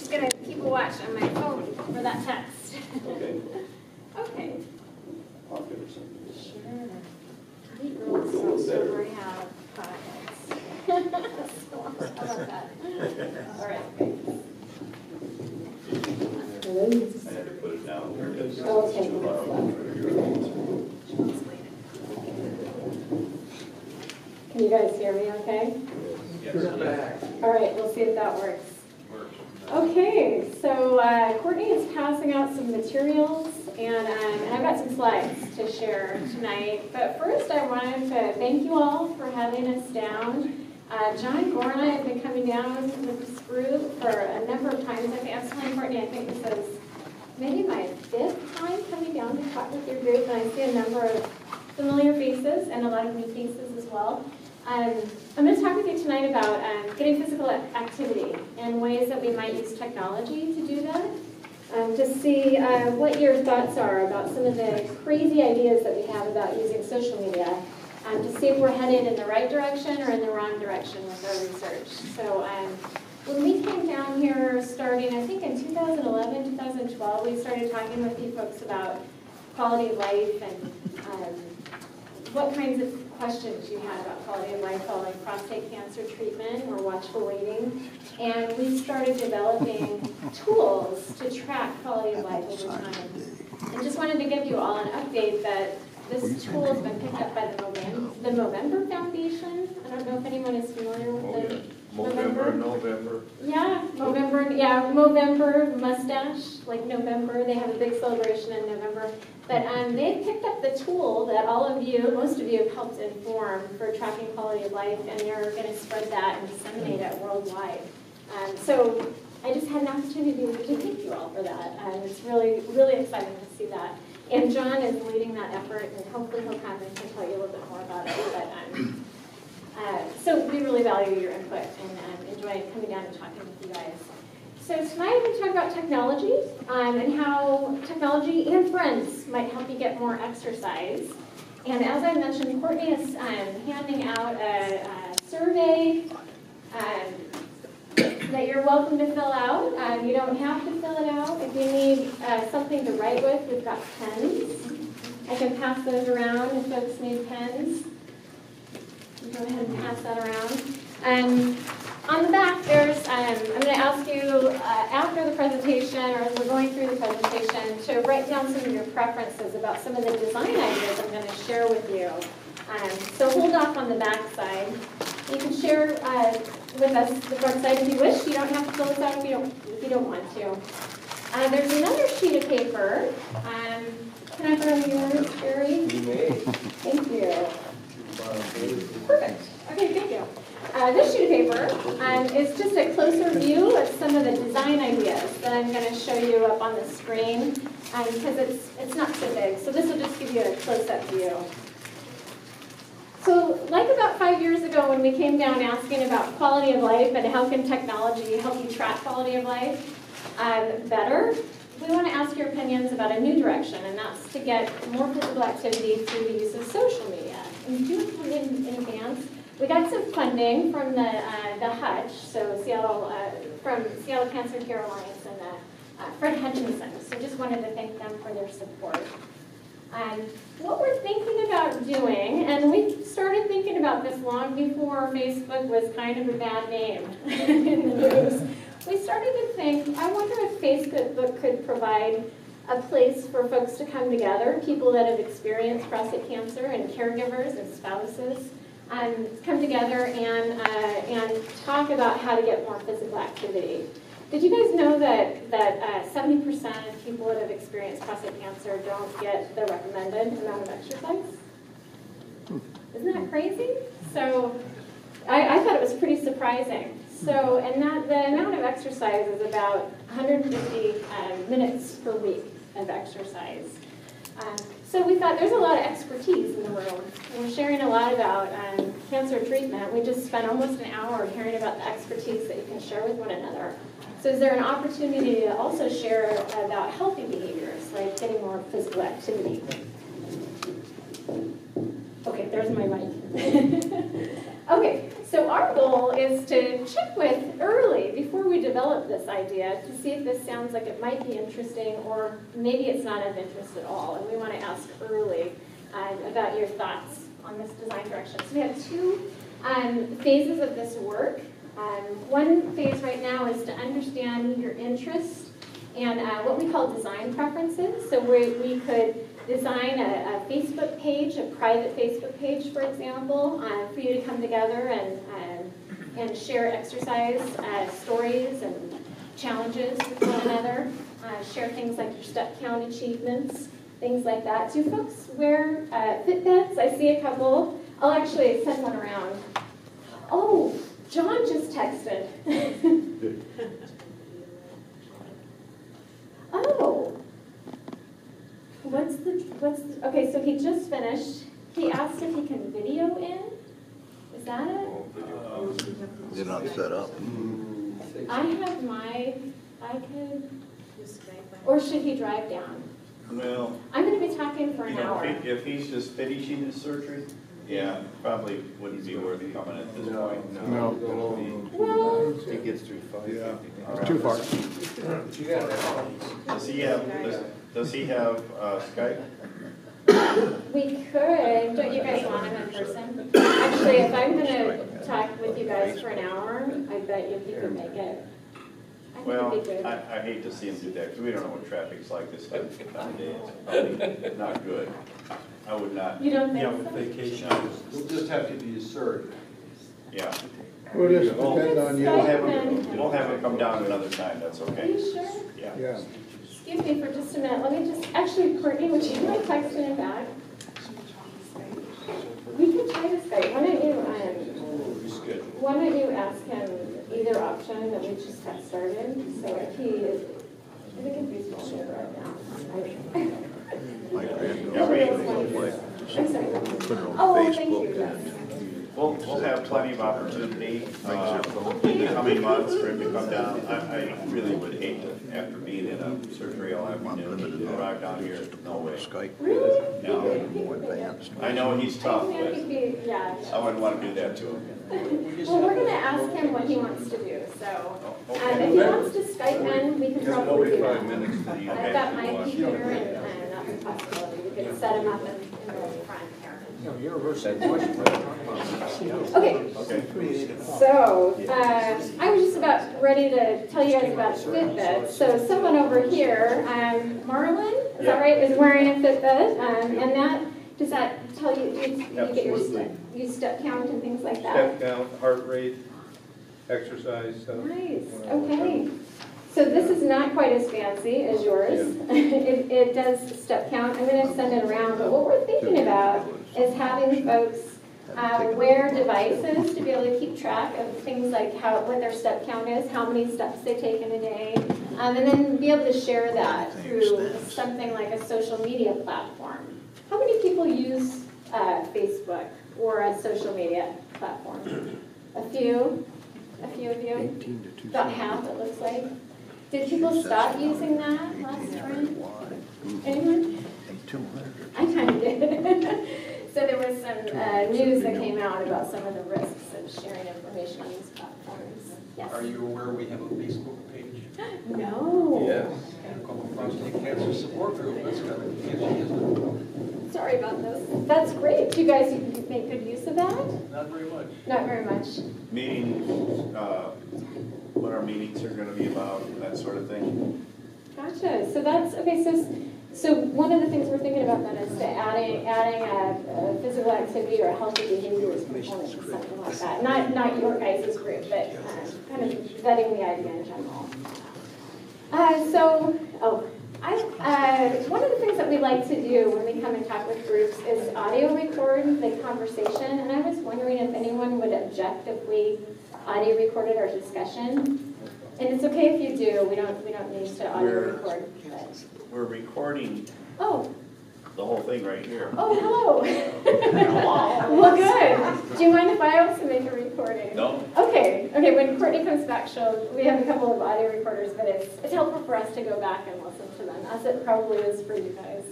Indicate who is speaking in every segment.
Speaker 1: just going to keep a watch on my phone for that text.
Speaker 2: Okay.
Speaker 1: Okay.
Speaker 2: I'll give her something.
Speaker 1: Sure. 8-year-olds don't already have potheads. So, how about that? All right.
Speaker 2: I had to put it down where it is.
Speaker 1: Oh, okay.
Speaker 2: It's too loud.
Speaker 1: Can you guys hear me okay?
Speaker 2: Yes.
Speaker 1: All right, we'll see if that works. Okay, so Courtney is passing out some materials, and I've got some slides to share tonight. But first, I wanted to thank you all for having us down. John Gore and I have been coming down with this group for a number of times. I was telling Courtney, I think this is maybe my 5th time coming down to talk with your group, and I see a number of familiar faces and a lot of new faces as well. I'm going to talk with you tonight about getting physical activity and ways that we might use technology to do that. To see what your thoughts are about some of the crazy ideas that we have about using social media. To see if we're headed in the right direction or in the wrong direction with our research. So when we came down here starting, I think in 2011, 2012, we started talking with you folks about quality of life and what kinds of questions you had about quality of life following prostate cancer treatment or watchful waiting. And we started developing tools to track quality of life over time. And just wanted to give you all an update that this tool has been picked up by the Movember Foundation. I don't know if anyone is familiar with the
Speaker 3: November.
Speaker 1: Yeah, Movember mustache, like November. They have a big celebration in November. But they've picked up the tool that all of you, most of you, have helped inform for tracking quality of life, and they're going to spread that and disseminate it worldwide. So I just had an opportunity to thank you all for that. It's really, really exciting to see that. And John is leading that effort, and hopefully he'll come and can tell you a little bit more about it. But so we really value your input and enjoy coming down and talking with you guys. So tonight I'm going to talk about technology and how technology and friends might help you get more exercise. And as I mentioned, Courtney is handing out a survey that you're welcome to fill out. You don't have to fill it out. If you need something to write with, we've got pens. I can pass those around if folks need pens. Go ahead and pass that around. On the back, there's, I'm going to ask you after the presentation, or as we're going through the presentation, to write down some of your preferences about some of the design ideas I'm going to share with you. So hold off on the back side. You can share with us the front side if you wish. You don't have to fill this out if you don't want to. There's another sheet of paper. Can I borrow yours, Jerry?
Speaker 3: You may.
Speaker 1: Thank you. Perfect. Okay, thank you. This sheet of paper is just a closer view of some of the design ideas that I'm going to show you up on the screen because it's not so big. So this will just give you a close-up view. So like about 5 years ago when we came down asking about quality of life and how can technology help you track quality of life better, we want to ask your opinions about a new direction, and that's to get more physical activity through the use of social media. And do in advance, we got some funding from the Hutch, so Seattle, from Seattle Cancer Care Alliance and Fred Hutchinson. So just wanted to thank them for their support. What we're thinking about doing, and we started thinking about this long before Facebook was kind of a bad name in the news. We started to think, I wonder if Facebook could provide a place for folks to come together, people that have experienced prostate cancer and caregivers and spouses, come together and talk about how to get more physical activity. Did you guys know that 70% of people that have experienced prostate cancer don't get the recommended amount of exercise? Isn't that crazy? So I thought it was pretty surprising. So, and the amount of exercise is about 150 minutes per week of exercise. So we thought there's a lot of expertise in the room. We're sharing a lot about cancer treatment. We just spent almost an hour hearing about the expertise that you can share with one another. So is there an opportunity to also share about healthy behaviors, like getting more physical activity? Okay, there's my mic. Okay, So our goal is to check with early, before we develop this idea, to see if this sounds like it might be interesting, or maybe it's not of interest at all, and we want to ask early about your thoughts on this design direction. So we have two phases of this work. One phase right now is to understand your interest and what we call design preferences. So we could design a Facebook page, a private Facebook page, for example, for you to come together and share exercise stories and challenges with one another, share things like your step count achievements, things like that. Do folks wear Fitbits? I see a couple. I'll actually send one around. Oh, John just texted. Oh. Okay, so he just finished. He asked if he can video in. Is that it?
Speaker 4: They're not set up.
Speaker 1: I have I could, or should he drive down?
Speaker 2: Well,
Speaker 1: I'm going to be talking for an
Speaker 2: you know,
Speaker 1: hour.
Speaker 2: if he's just finishing his surgery, yeah, probably wouldn't be worth coming at this point.
Speaker 3: No.
Speaker 1: Well,
Speaker 4: He gets through 5.
Speaker 3: Yeah.
Speaker 4: It's too far.
Speaker 2: Does he have Skype?
Speaker 1: we could. Don't you guys want him in person? Actually, if I'm going to talk with you guys for an hour, I bet you he could make it. I think
Speaker 2: Well,
Speaker 1: it'd be good.
Speaker 2: I hate to see him do that, because we don't know what traffic's like this time of day. It's probably not good. I would not.
Speaker 1: You don't think
Speaker 5: Yeah,
Speaker 1: so?
Speaker 5: with vacation.
Speaker 6: We'll just have to be assertive.
Speaker 2: Yeah.
Speaker 3: We'll just depend on you.
Speaker 2: We'll have him come down another time, that's
Speaker 1: Are
Speaker 2: okay.
Speaker 1: you sure?
Speaker 2: Yeah.
Speaker 3: Yeah.
Speaker 1: Excuse me for just a minute. Let me just, actually, Courtney, would you mind texting him back? We could try to Skype. Why don't you ask him either option that we just got started? So if he is, I think if he's going right now.
Speaker 4: My
Speaker 2: Yeah,
Speaker 4: granddaughter,
Speaker 1: I'm sorry.
Speaker 4: put it on
Speaker 1: Oh, thank you.
Speaker 4: Facebook.
Speaker 1: Yes.
Speaker 2: We'll have plenty of opportunity in the coming months for him to come down. I really would hate to, after being in a surgery all afternoon, to drive down here. No way.
Speaker 4: Skype.
Speaker 1: Really?
Speaker 2: No.
Speaker 4: More advanced.
Speaker 2: I know he's tough,
Speaker 1: I think
Speaker 2: but
Speaker 1: he'd be, yeah.
Speaker 2: I wouldn't want to do that to him.
Speaker 1: Well, we're going to ask him what he wants to do, so
Speaker 2: Okay.
Speaker 1: if he wants to Skype in, we can probably do that.
Speaker 3: 45 minutes to the
Speaker 1: I've got my computer and that's a possibility. We could set him up in the front here. Okay,
Speaker 2: Okay.
Speaker 1: so I was just about ready to tell you guys about Fitbit. So someone over here, Marlon, is that right, is wearing a Fitbit, and does that tell you, you get your step count and things like that?
Speaker 3: Step count, heart rate, exercise stuff.
Speaker 1: Nice, okay. So this is not quite as fancy as yours. It does step count. I'm going to send it around, but what we're thinking about is having folks wear devices to be able to keep track of things like what their step count is, how many steps they take in a day, and then be able to share that through something like a social media platform. How many people use Facebook or a social media platform? A few? A few of you?
Speaker 4: 18 to 2.
Speaker 1: About half, it looks like. Did people stop using that last spring? Anyone?
Speaker 4: 200.
Speaker 1: I kind of did. So there was some news that came out about some of the risks of sharing information on these platforms. Yes?
Speaker 6: Are you aware we have a Facebook page?
Speaker 1: No.
Speaker 6: Yes. And a couple prostate cancer support group. That's got it.
Speaker 1: Sorry about this. That's great. Do you guys make good use of that?
Speaker 6: Not very much.
Speaker 1: Not very much.
Speaker 2: Meetings, what our meetings are going to be about, and that sort of thing.
Speaker 1: Gotcha. So that's, okay, so one of the things we're thinking about then is to adding a physical activity or a healthy behaviors component to something like that. Not your guys' group, but kind of vetting the idea in general. One of the things that we like to do when we come and talk with groups is audio record the conversation, and I was wondering if anyone would object if we audio recorded our discussion. And it's okay if you do. We don't need to audio record. But...
Speaker 2: We're recording
Speaker 1: Oh.
Speaker 2: the whole thing right here.
Speaker 1: Oh, hello. Well, good. Do you mind if I also make a recording?
Speaker 2: No?
Speaker 1: Okay. When Courtney comes back, we have a couple of audio recorders, but it's helpful for us to go back and listen to them, as it probably is for you guys.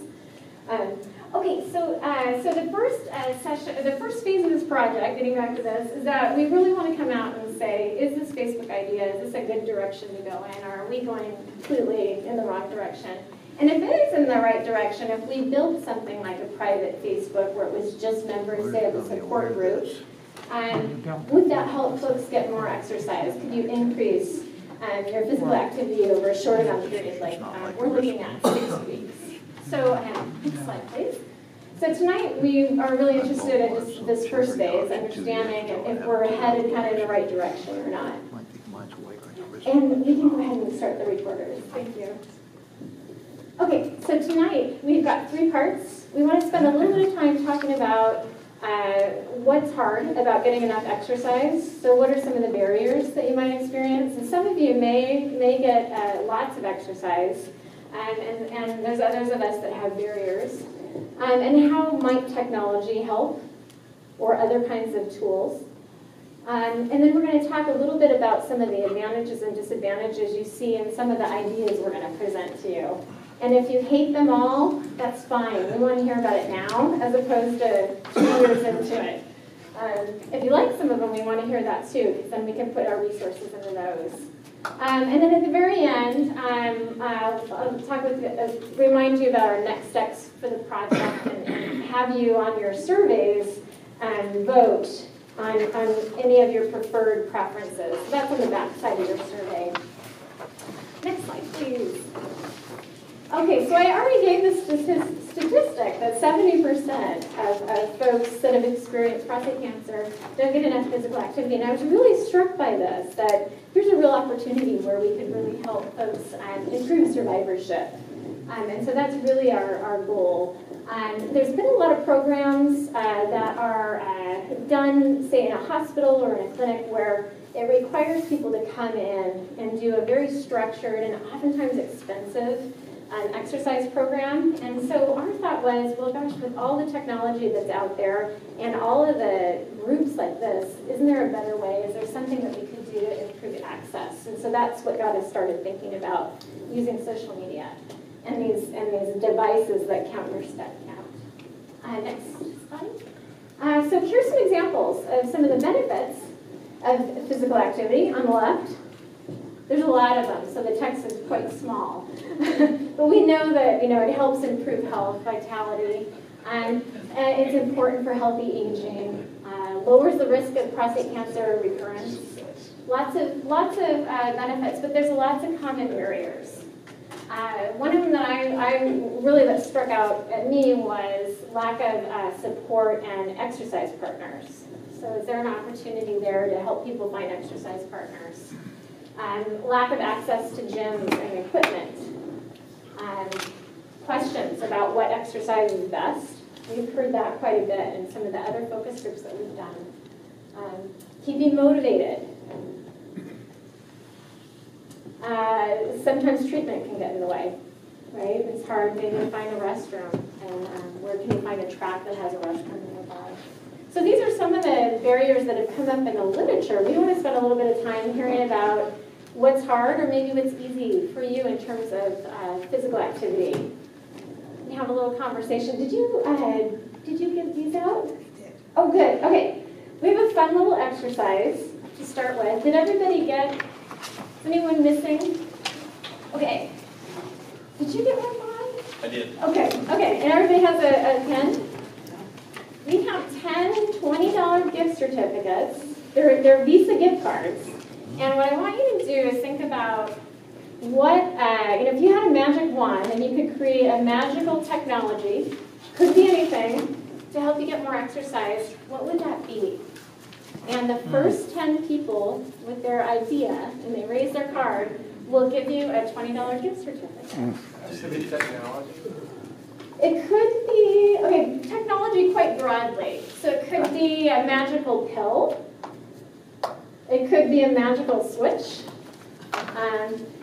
Speaker 1: Okay, so the first phase of this project, getting back to this, is that we really want to come out and say, is this Facebook idea, is this a good direction to go in, or are we going completely in the wrong direction? And if it is in the right direction, if we built something like a private Facebook where it was just members, say, of a support group, would that help folks get more exercise? Could you increase your physical activity over a short amount of period, like we're looking at 6 weeks? So, next slide, please. So tonight we are really interested in just this first phase, understanding if we're headed kind of in the right direction or not. And we can go ahead and start the recorders. Thank you. Okay, so tonight we've got 3 parts. We want to spend a little bit of time talking about what's hard about getting enough exercise. So what are some of the barriers that you might experience? And some of you may get lots of exercise, and there's others of us that have barriers. And how might technology help, or other kinds of tools? And then we're going to talk a little bit about some of the advantages and disadvantages you see in some of the ideas we're going to present to you. And if you hate them all, that's fine. We want to hear about it now, as opposed to 2 years into it. If you like some of them, we want to hear that too, because then we can put our resources into those. And then at the very end, I'll remind you about our next steps for the project, and have you on your surveys vote on any of your preferred preferences. So that's on the back side of your survey. Next slide, please. Okay, so I already gave this statistic that 70% of folks that have experienced prostate cancer don't get enough physical activity. And I was really struck by this, that here's a real opportunity where we could really help folks improve survivorship. And so that's really our goal. There's been a lot of programs that are done, say, in a hospital or in a clinic, where it requires people to come in and do a very structured and oftentimes expensive exercise program. And so our thought was, well, gosh, with all the technology that's out there and all of the groups like this, isn't there a better way? Is there something that we could do to improve access? And so that's what got us started thinking about using social media and these devices that count your step count. Next slide. So here's some examples of some of the benefits of physical activity on the left. There's a lot of them, so the text is quite small. But we know that it helps improve health, vitality, and it's important for healthy aging. Lowers the risk of prostate cancer recurrence. Lots of benefits, but there's lots of common barriers. One of them that struck out at me was lack of support and exercise partners. So is there an opportunity there to help people find exercise partners? Lack of access to gyms and equipment. Questions about what exercise is best. We've heard that quite a bit in some of the other focus groups that we've done. Keeping motivated. Sometimes treatment can get in the way, right? It's hard maybe to find a restroom, and where can you find a track that has a restroom nearby? So these are some of the barriers that have come up in the literature. We want to spend a little bit of time hearing about what's hard or maybe what's easy for you in terms of physical activity. We have a little conversation. Did you give these out? Oh, good. Okay. We have a fun little exercise to start with. Did everybody get? Is anyone missing? Okay. Did you get one, Bob?
Speaker 2: I did.
Speaker 1: Okay. And everybody has a pen? We have 10 $20 gift certificates. They're Visa gift cards. And what I want you to do is think about what, if you had a magic wand and you could create a magical technology, could be anything, to help you get more exercise, what would that be? And the first 10 people with their idea, and they raise their card, will give you a $20 gift certificate.
Speaker 6: Specific technology?
Speaker 1: It could be, technology quite broadly. So it could be a magical pill. It could be a magical switch.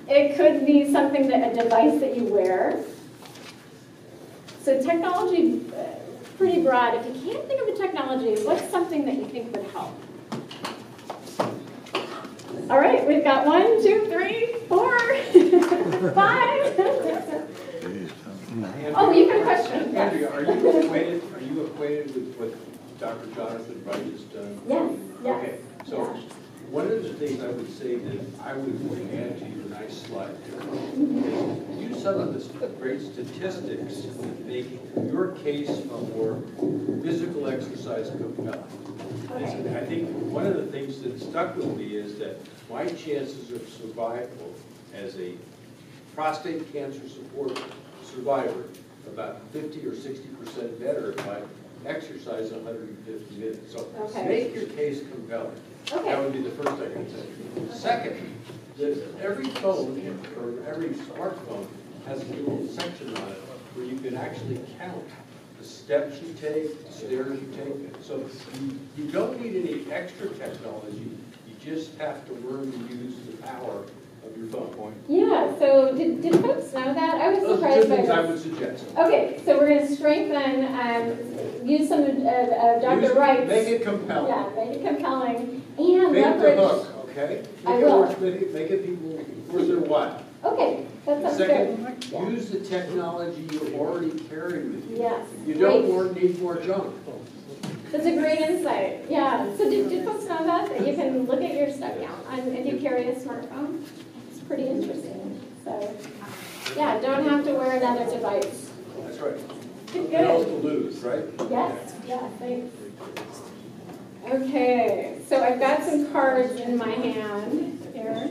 Speaker 1: It could be something a device that you wear. So technology, pretty broad. If you can't think of a technology, what's something that you think would help? All right, we've got 1, 2, 3, 4, 5. Oh, you can question.
Speaker 6: Andrea, are you acquainted with what Dr. Jonathan Wright has done?
Speaker 1: Yes, yes.
Speaker 6: Okay, so one of the things I would say that I would add to your nice slide there is use some of the great statistics that make your case for physical exercise compelling. And I think one of the things that stuck with me is that my chances of survival as a prostate cancer survivor about 50 or 60% better if I exercise 150 minutes. So make your case compelling. That would be the first thing I'd say. Second, every phone or every smartphone has a little section on it where you can actually count the steps you take, the stairs you take. So you don't need any extra technology. You just have to learn to use the power of your phone.
Speaker 1: Yeah, so did folks know that? I was
Speaker 6: Those are
Speaker 1: surprised
Speaker 6: two
Speaker 1: by
Speaker 6: things I
Speaker 1: this.
Speaker 6: would suggest.
Speaker 1: Okay, so we're going to strengthen, use some of Dr. Wright's.
Speaker 6: Make it compelling.
Speaker 1: Yeah, make it compelling. And
Speaker 6: Make
Speaker 1: leverage.
Speaker 6: the hook, okay?
Speaker 1: I will.
Speaker 6: Make it people worth their while.
Speaker 1: Okay, that sounds
Speaker 6: Second,
Speaker 1: good. Yeah.
Speaker 6: use the technology you already carry with you.
Speaker 1: Yes.
Speaker 6: You
Speaker 1: great.
Speaker 6: don't need more junk.
Speaker 1: That's a great insight. Yeah. So did folks know that you can look at your step count if you carry a smartphone? It's pretty interesting. So yeah, don't have to wear another device.
Speaker 6: That's right.
Speaker 1: Good.
Speaker 6: Nothing else to lose, right?
Speaker 1: Yes. Yeah. Thanks. Okay. So I've got some cards in my hand here.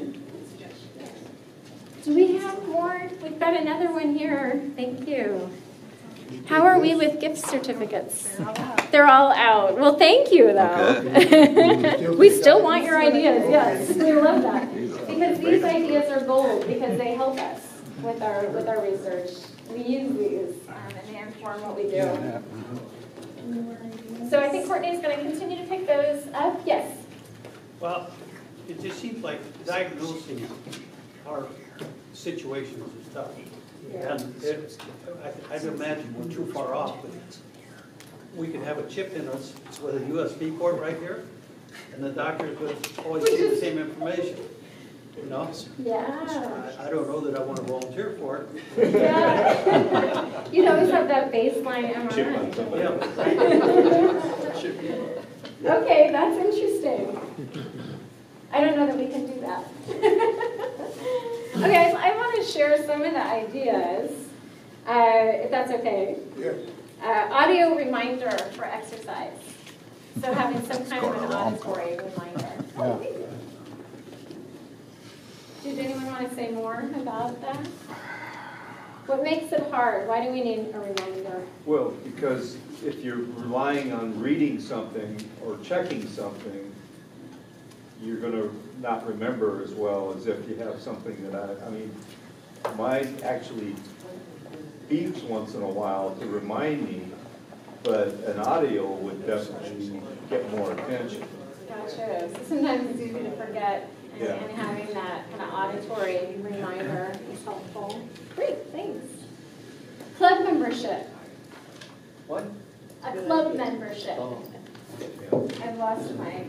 Speaker 1: Do we have more? We've got another one here. Thank you. How are we with gift certificates? They're all out. Well, thank you, though. We still want your ideas. Yes, we love that. Because these ideas are gold because they help us with our research. We use these and they inform what we do. So I think Courtney's going to continue to pick those up. Yes.
Speaker 5: Well, it just seems like diagnosing our situations is tough. And I'd imagine we're too far off, but we could have a chip in us with a USB port right here, and the doctors would always see the same information, you know?
Speaker 1: Yeah.
Speaker 5: I don't know that I want to volunteer for it.
Speaker 1: Yeah. You'd always have that baseline MRI.
Speaker 5: Yeah.
Speaker 1: Okay, that's interesting. I don't know that we can do that. Okay, I want to share some of the ideas, if that's okay.
Speaker 3: Yeah.
Speaker 1: Audio reminder for exercise. So having some kind of an auditory reminder. Did anyone want to say more about that? What makes it hard? Why do we need a reminder?
Speaker 3: Well, because if you're relying on reading something or checking something, you're going to not remember as well as if you have something that I mean, mine actually beeps once in a while to remind me, but an audio would definitely get more attention.
Speaker 1: Gotcha. So sometimes it's easy to forget, and having that kind of auditory reminder is helpful. Great, thanks. Club membership.
Speaker 5: What?
Speaker 1: A club membership.
Speaker 5: Oh.
Speaker 1: I've lost my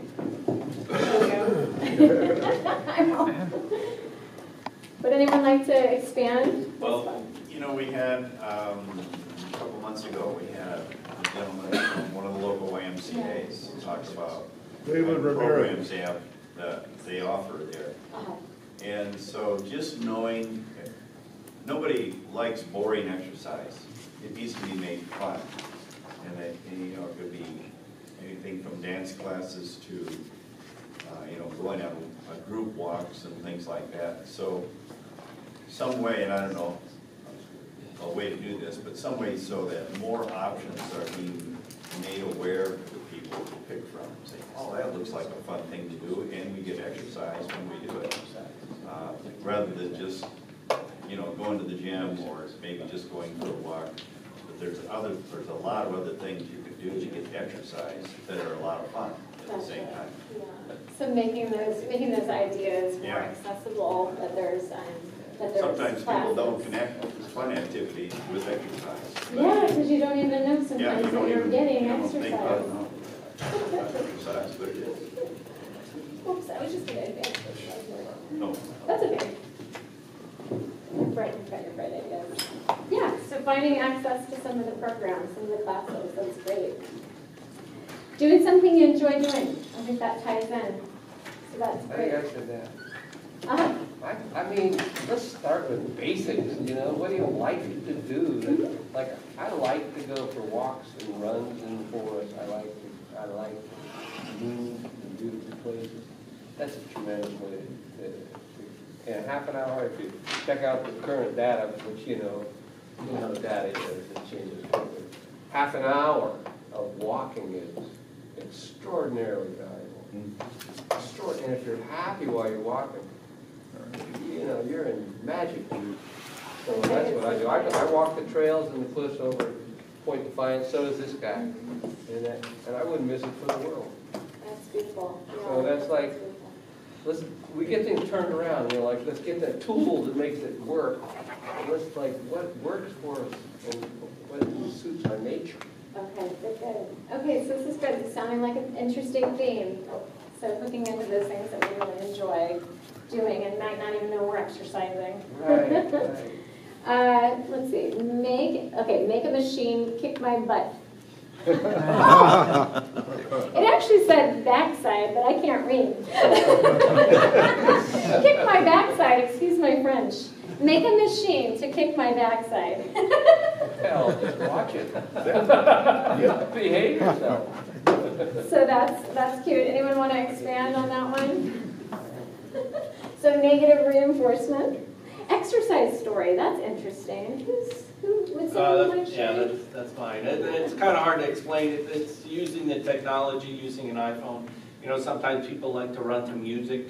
Speaker 1: Would anyone like to expand?
Speaker 2: Well, you know, we had, a couple months ago, we had a gentleman from one of the local YMCA's talk about
Speaker 3: David Rivera.
Speaker 2: programs that they offer there.
Speaker 1: Uh-huh.
Speaker 2: And so just knowing, nobody likes boring exercise. It needs to be made fun. And it, you know, it could be anything from dance classes to, you know, going on group walks and things like that. So some way, and I don't know a way to do this, but some way so that more options are being made aware for people to pick from. Say, oh, that looks like a fun thing to do, and we get exercise when we do it. Rather than just, you know, going to the gym or maybe just going for a walk. But there's a lot of other things you could do to get exercise that are a lot of fun at the same time.
Speaker 1: Yeah. So making those ideas more
Speaker 2: Yeah.
Speaker 1: accessible, that there's
Speaker 2: Sometimes people
Speaker 1: classes.
Speaker 2: don't connect fun activities with exercise.
Speaker 1: Yeah, because you don't even know
Speaker 2: Yeah,
Speaker 1: sometimes
Speaker 2: you
Speaker 1: that
Speaker 2: don't
Speaker 1: you're
Speaker 2: even,
Speaker 1: getting
Speaker 2: you don't
Speaker 1: exercise.
Speaker 2: think, oh, no, that's exercise, but it is.
Speaker 1: Oops, I was just going to advance this.
Speaker 2: No.
Speaker 1: That's okay. Bright ideas. Yeah, so finding access to some of the programs, some of the classes, that's great. Doing something you enjoy doing, I think that ties in. So that's
Speaker 7: I
Speaker 1: great.
Speaker 7: think I said that.
Speaker 1: Uh-huh.
Speaker 7: I mean, let's start with basics, you know, what do you like to do? Like, I like to go for walks and runs in the forest, I like to move and beautiful places. That's a tremendous way to, in half an hour, if you check out the current data, which you know how data is, it changes quickly. Half an hour of walking is extraordinarily valuable. And if you're happy while you're walking, you know, you're in magic. So that's what I do. I walk the trails and the cliffs over Point Defiance, so does this guy. And I wouldn't miss it for the world.
Speaker 1: That's beautiful.
Speaker 7: So that's like, we get things turned around, you know, like, let's get that tool that makes it work. Let's like, what works for us and what suits our nature.
Speaker 1: Okay, good. Okay, so this is good. It's sounding like an interesting theme. So hooking into those things that we really enjoy doing and might not even know we're exercising.
Speaker 7: Right.
Speaker 1: Let's see. Make a machine kick my butt. It actually said backside, but I can't read. Kick my backside, excuse my French. Make a machine to kick my backside.
Speaker 7: Hell, just watch it. Behave yourself.
Speaker 1: So that's cute. Anyone want to expand on that one? So negative reinforcement. Exercise story, that's interesting. Who would say want to share?
Speaker 8: Yeah, that's fine. It's kind of hard to explain. It's using the technology, using an iPhone. You know, sometimes people like to run to music,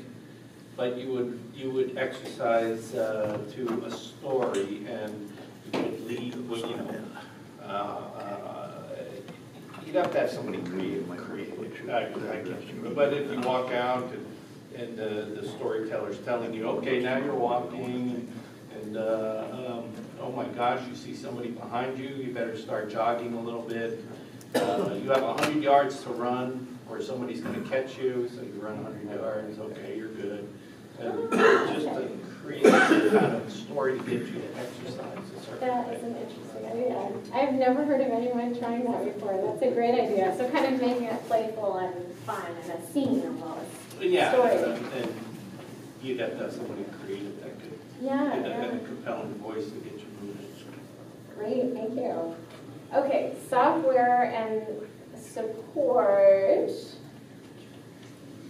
Speaker 8: but you would exercise to a story, and you would lead with, you know, you'd have to have somebody creative. I guess. But if you walk out and the storyteller's telling you, okay, now you're walking, and oh my gosh, you see somebody behind you, you better start jogging a little bit. You have 100 yards to run, or somebody's going to catch you, so you run 100 yards, okay, you're good. And just to create some kind of story to get you to exercise a certain
Speaker 1: That is an interesting idea. I've never heard of anyone trying that before. That's a great idea. So kind of making it playful and fun and a scene almost.
Speaker 8: Yeah,
Speaker 1: Story.
Speaker 8: and you'd have to have somebody creative that could
Speaker 1: Yeah,
Speaker 8: get
Speaker 1: yeah.
Speaker 8: a compelling voice to get you moving.
Speaker 1: Great, thank you. Okay, software and support.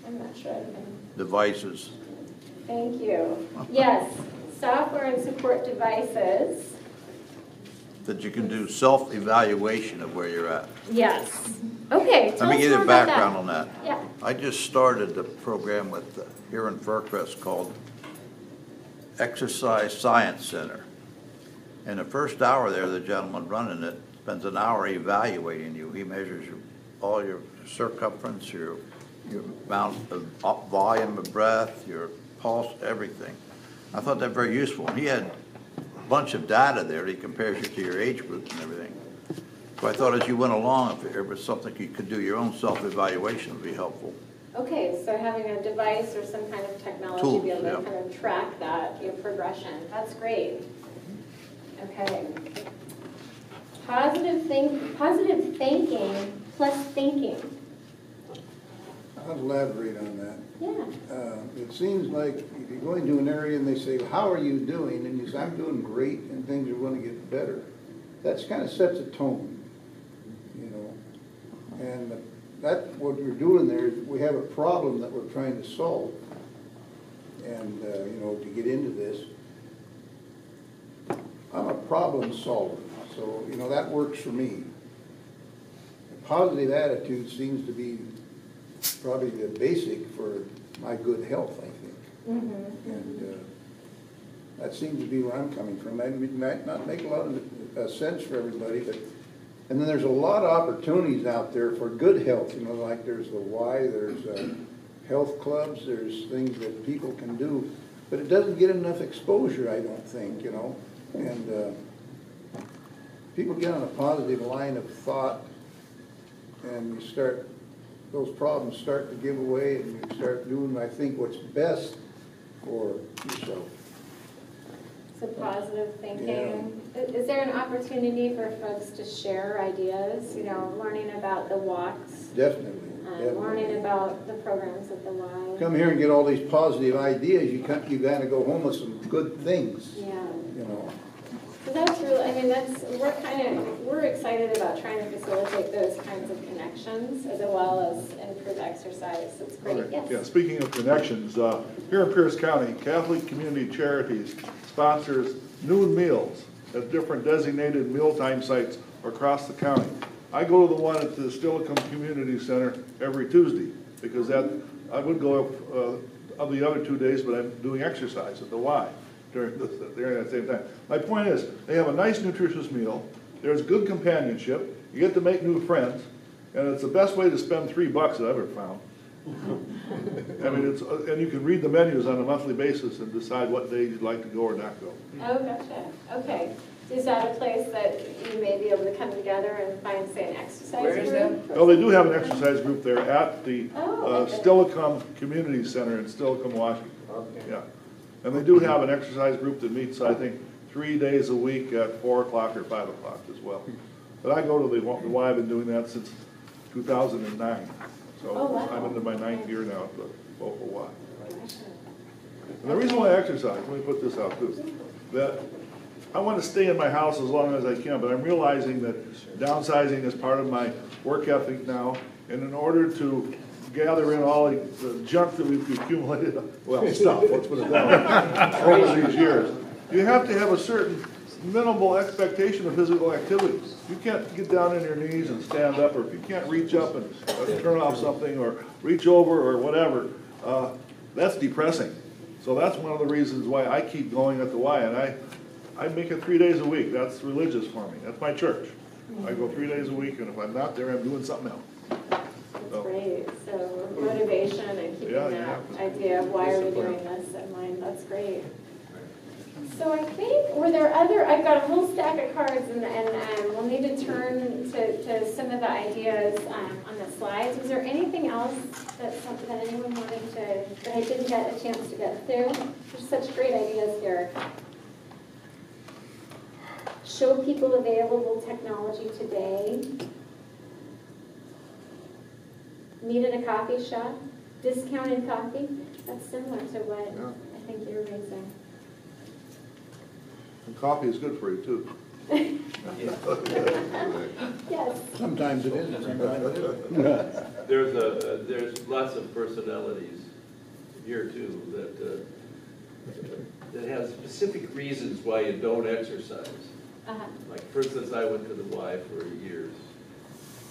Speaker 1: I'm not sure.
Speaker 4: Devices.
Speaker 1: Thank you. Yes, software and support devices.
Speaker 4: That you can do self-evaluation of where you're at.
Speaker 1: Yes. Okay,
Speaker 4: Let
Speaker 1: tell
Speaker 4: me
Speaker 1: us
Speaker 4: give you
Speaker 1: more
Speaker 4: a
Speaker 1: about
Speaker 4: background
Speaker 1: that.
Speaker 4: on that.
Speaker 1: Yeah.
Speaker 4: I just started a program with here in Faircrest called Exercise Science Center. In the first hour there, the gentleman running it spends an hour evaluating you. He measures all your circumference, your amount of volume of breath, your pulse, everything. I thought that very useful. And he had a bunch of data there. He compares you to your age group and everything. So I thought as you went along, if there was something you could do your own self-evaluation would be helpful.
Speaker 1: Okay, so having a device or some kind of technology to be able to
Speaker 4: Tools, yeah.
Speaker 1: kind of track that, your progression. That's great. Okay. Positive thinking plus thinking.
Speaker 9: I'll elaborate on that.
Speaker 1: Yeah.
Speaker 9: It seems like if you go into an area and they say, well, how are you doing? And you say, I'm doing great and things are going to get better. That kind of sets a tone, you know. And that what we're doing there is we have a problem that we're trying to solve. And, you know, to get into this, I'm a problem solver. So, you know, that works for me. A positive attitude seems to be probably the basic for my good health, I think.
Speaker 1: Mm-hmm.
Speaker 9: And that seems to be where I'm coming from. That might not make a lot of sense for everybody, but and then there's a lot of opportunities out there for good health. You know, like there's the Y, there's health clubs, there's things that people can do, but it doesn't get enough exposure, I don't think. You know, and people get on a positive line of thought, and you start. Those problems start to give away, and you start doing, I think, what's best for yourself.
Speaker 1: So to positive thinking. Is there an opportunity for folks to share ideas, learning about the walks?
Speaker 9: Definitely.
Speaker 1: Learning about the programs at the Y.
Speaker 9: Come here and get all these positive ideas, you gotta go home with some good things,
Speaker 1: Yeah.
Speaker 9: So
Speaker 1: So that's really, we're excited about trying to facilitate those kinds of connections as well as improve exercise. It's great.
Speaker 10: Okay.
Speaker 1: Yes.
Speaker 10: Yeah, speaking of connections, here in Pierce County, Catholic Community Charities sponsors noon meals at different designated mealtime sites across the county. I go to the one at the Stillicum Community Center every Tuesday, because I would go of the other 2 days, but I'm doing exercise at the Y during that same time. My point is, they have a nice nutritious meal, there's good companionship, you get to make new friends, and it's the best way to spend $3 that I've ever found. I mean, and you can read the menus on a monthly basis and decide what days you'd like to go or not go.
Speaker 1: Oh, gotcha. Okay. Is that a place that you may be able to come together and find, say, an exercise
Speaker 7: Where is
Speaker 1: group?
Speaker 7: that?
Speaker 10: Well, they do have an exercise group there at the
Speaker 1: Okay.
Speaker 10: Stillicum Community Center in Stillicum, Washington.
Speaker 7: Okay.
Speaker 10: Yeah. And they do have an exercise group that meets, I think, 3 days a week at 4 o'clock or 5 o'clock as well. But I go to the Y, I've been doing that since 2009. So
Speaker 1: Oh, wow.
Speaker 10: I'm into my 9th year now at the local Y. And the reason why I exercise, let me put this out too, that I want to stay in my house as long as I can, but I'm realizing that downsizing is part of my work ethic now, and in order to gather in all the junk that we've accumulated, well, stuff, let's put it that way, over these years, you have to have a certain minimal expectation of physical activity. You can't get down on your knees and stand up, or if you can't reach up and turn off something, or reach over, or whatever, that's depressing. So that's one of the reasons why I keep going at the Y, and I make it 3 days a week. That's religious for me. That's my church. I go 3 days a week, and if I'm not there, I'm doing something else.
Speaker 1: That's great. So motivation and keeping that idea of why are we doing this in mind. That's great. So I think, I've got a whole stack of cards, and we'll need to turn to some of the ideas on the slides. Was there anything else that anyone wanted that I didn't get a chance to get through? There's such great ideas here. Show people available technology today. Meet at a coffee shop. Discounted coffee. That's similar to what I think you're raising.
Speaker 10: And coffee is good for you, too.
Speaker 1: Yes.
Speaker 9: sometimes it is, sometimes it isn't.
Speaker 6: There's lots of personalities here too that have specific reasons why you don't exercise. Like, for instance, I went to the Y for years.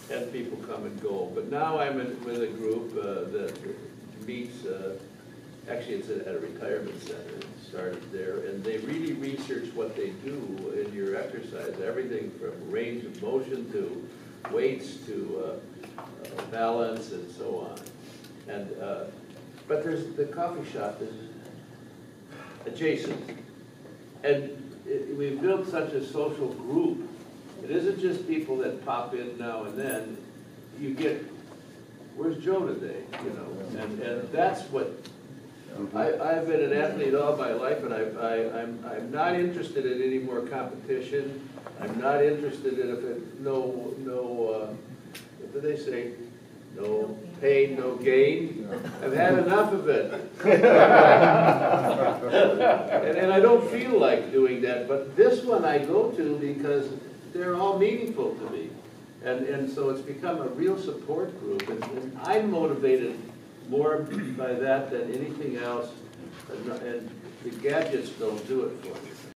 Speaker 6: 10 people come and go, but now I'm with a group that meets. Actually, it's at a retirement center. It started there, and they really research what they do in your exercise. Everything from range of motion to weights to balance and so on. And but there's the coffee shop is adjacent, and we've built such a social group. It isn't just people that pop in now and then. You get, where's Joe today? And that's what. I've been an athlete all my life, and I'm not interested in any more competition. I'm not interested in what do they say? No pain, no gain. I've had enough of it. and I don't feel like doing that, but this one I go to because they're all meaningful to me. And so it's become a real support group, and I'm motivated more by that than anything else, and the gadgets don't do it for me.